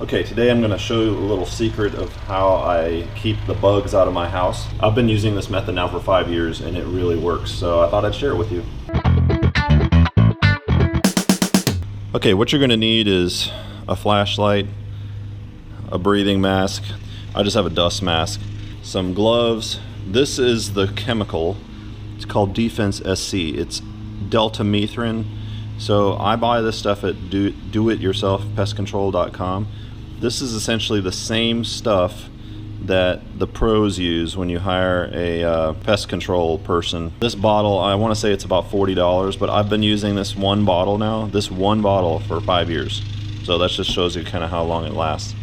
Okay, today I'm going to show you a little secret of how I keep the bugs out of my house. I've been using this method now for 5 years and it really works, so I thought I'd share it with you. Okay, what you're going to need is a flashlight, a breathing mask. I just have a dust mask, some gloves. This is the chemical. It's called Defense SC. It's deltamethrin. So I buy this stuff at do-it-yourself-pestcontrol.com. This is essentially the same stuff that the pros use when you hire a pest control person. This bottle, I want to say it's about $40, but I've been using this one bottle for 5 years. So that just shows you kind of how long it lasts.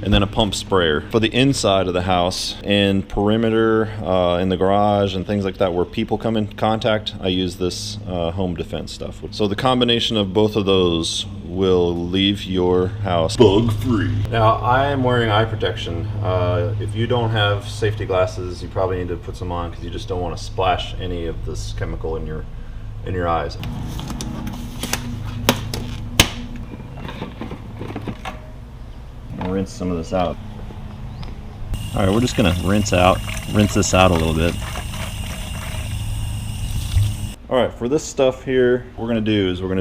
And then a pump sprayer. For the inside of the house and perimeter in the garage and things like that where people come in contact, I use this home defense stuff. So the combination of both of those will leave your house bug free. Now I am wearing eye protection. If you don't have safety glasses, you probably need to put some on because you just don't want to splash any of this chemical in your eyes. Rinse some of this out. All right, we're just gonna rinse this out a little bit. All right, for this stuff here, what we're gonna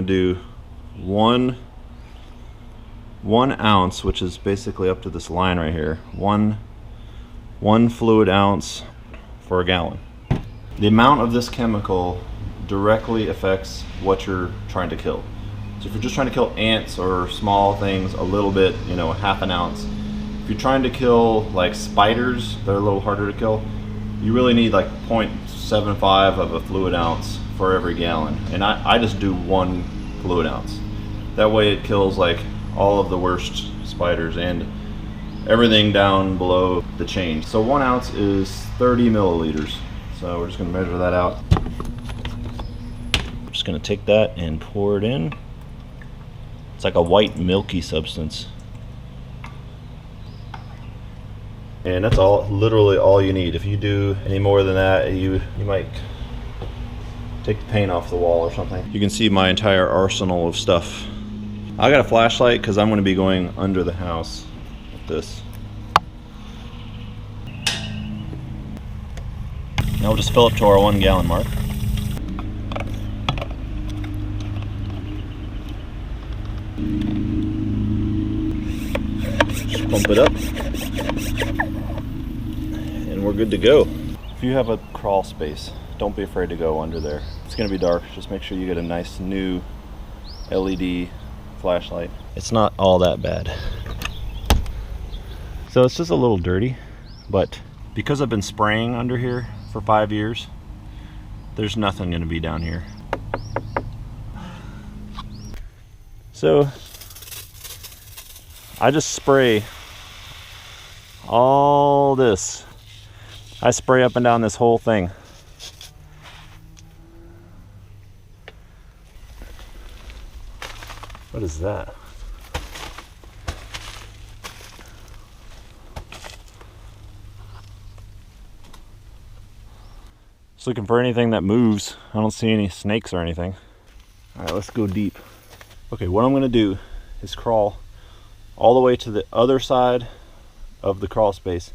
do one ounce, which is basically up to this line right here. One fluid ounce for a gallon. The amount of this chemical directly affects what you're trying to kill. So if you're just trying to kill ants or small things, a little bit, you know, half an ounce. If you're trying to kill like spiders, they're a little harder to kill, you really need like 0.75 of a fluid ounce for every gallon. And I just do 1 fluid ounce. That way it kills like all of the worst spiders and everything down below the chain. So 1 ounce is 30 milliliters. So we're just gonna measure that out. I'm just gonna take that and pour it in. It's like a white milky substance. And that's literally all you need. If you do any more than that, you might take the paint off the wall or something. You can see my entire arsenal of stuff. I got a flashlight because I'm going to be going under the house with this. Now we'll just fill up to our 1 gallon mark. Pump it up and we're good to go. If you have a crawl space, don't be afraid to go under there. It's gonna be dark. Just make sure you get a nice new LED flashlight. It's not all that bad. So it's just a little dirty, but because I've been spraying under here for 5 years, there's nothing gonna be down here. So I just spray all this. I spray up and down this whole thing. What is that? Just looking for anything that moves. I don't see any snakes or anything. All right, let's go deep. Okay, what I'm gonna do is crawl all the way to the other side of the crawl space,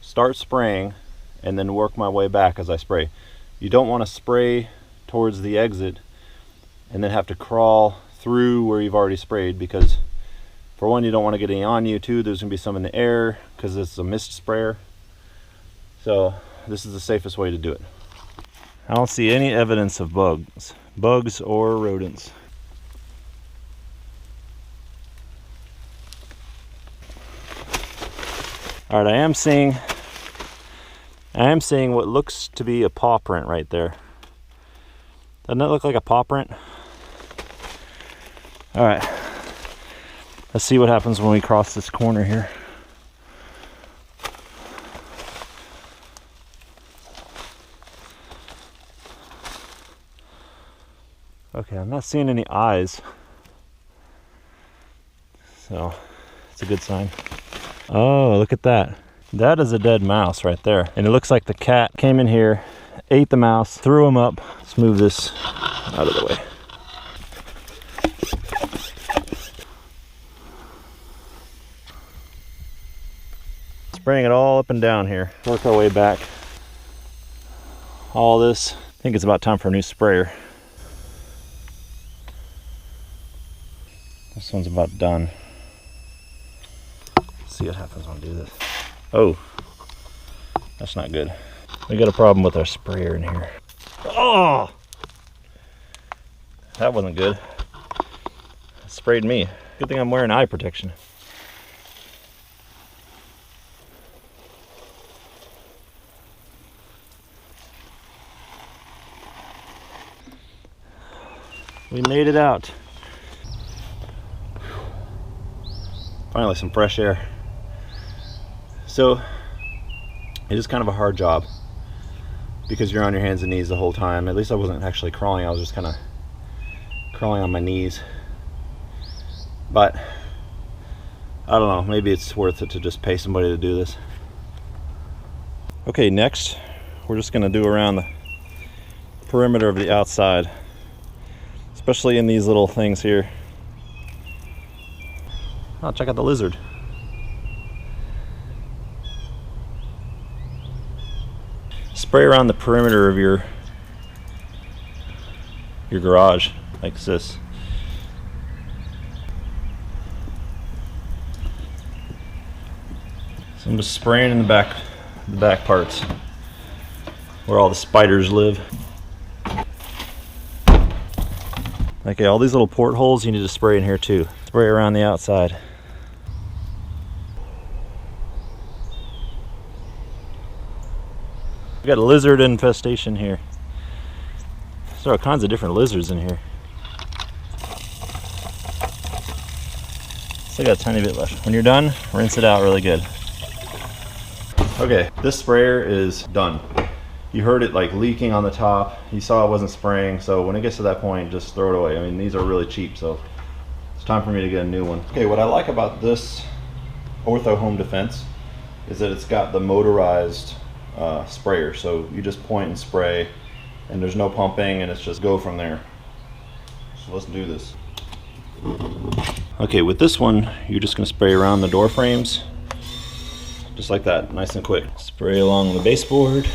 start spraying, and then work my way back as I spray. You don't want to spray towards the exit and then have to crawl through where you've already sprayed, because for one, you don't want to get any on you. Two, there's gonna be some in the air because it's a mist sprayer. So this is the safest way to do it. I don't see any evidence of bugs or rodents. All right, I am seeing what looks to be a paw print right there. Doesn't that look like a paw print? All right, let's see what happens when we cross this corner here. Okay, I'm not seeing any eyes, so it's a good sign. Oh, look at that. That is a dead mouse right there. And it looks like the cat came in here, ate the mouse, threw him up. Let's move this out of the way. Spraying it all up and down here. Work our way back. All this, I think it's about time for a new sprayer. This one's about done. Let's see what happens when I do this. Oh, that's not good. We got a problem with our sprayer in here. Oh, that wasn't good. It sprayed me. Good thing I'm wearing eye protection. We made it out. Finally, some fresh air. So, it is kind of a hard job because you're on your hands and knees the whole time. At least I wasn't actually crawling, I was just kind of crawling on my knees. But, I don't know, maybe it's worth it to just pay somebody to do this. Okay, next, we're just gonna do around the perimeter of the outside. Especially in these little things here. Oh, check out the lizard. Spray around the perimeter of your garage like this. So I'm just spraying in the back parts where all the spiders live. Okay, all these little portholes you need to spray in here too. Spray around the outside. We got a lizard infestation here. There are all kinds of different lizards in here. Still got a tiny bit left. When you're done, rinse it out really good. Okay, this sprayer is done. You heard it like leaking on the top. You saw it wasn't spraying, so when it gets to that point, just throw it away. I mean, these are really cheap, so it's time for me to get a new one. Okay, what I like about this Ortho Home Defense is that it's got the motorized sprayer, so you just point and spray, and there's no pumping, and it's just go from there. So let's do this. Okay, with this one, you're just gonna spray around the door frames, just like that, nice and quick. Spray along the baseboard.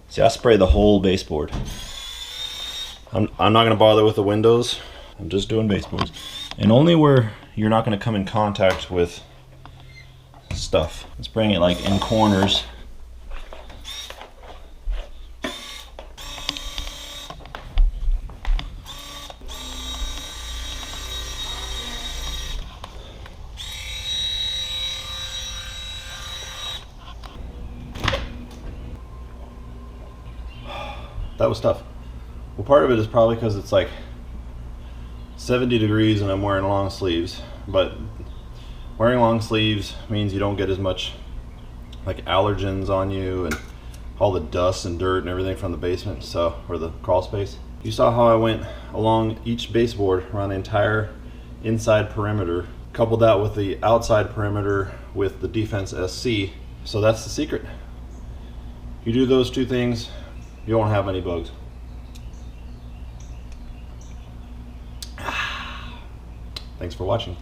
See, I spray the whole baseboard. I'm not gonna bother with the windows. I'm just doing baseboards. And only where you're not gonna come in contact with stuff. I'm spraying it like in corners. That was tough. Well, part of it is probably because it's like 70 degrees and I'm wearing long sleeves, but wearing long sleeves means you don't get as much like allergens on you and all the dust and dirt and everything from the basement, so, or the crawl space. You saw how I went along each baseboard around the entire inside perimeter, coupled that with the outside perimeter with the Defense SC. So that's the secret. You do those two things, you won't have any bugs. Thanks for watching.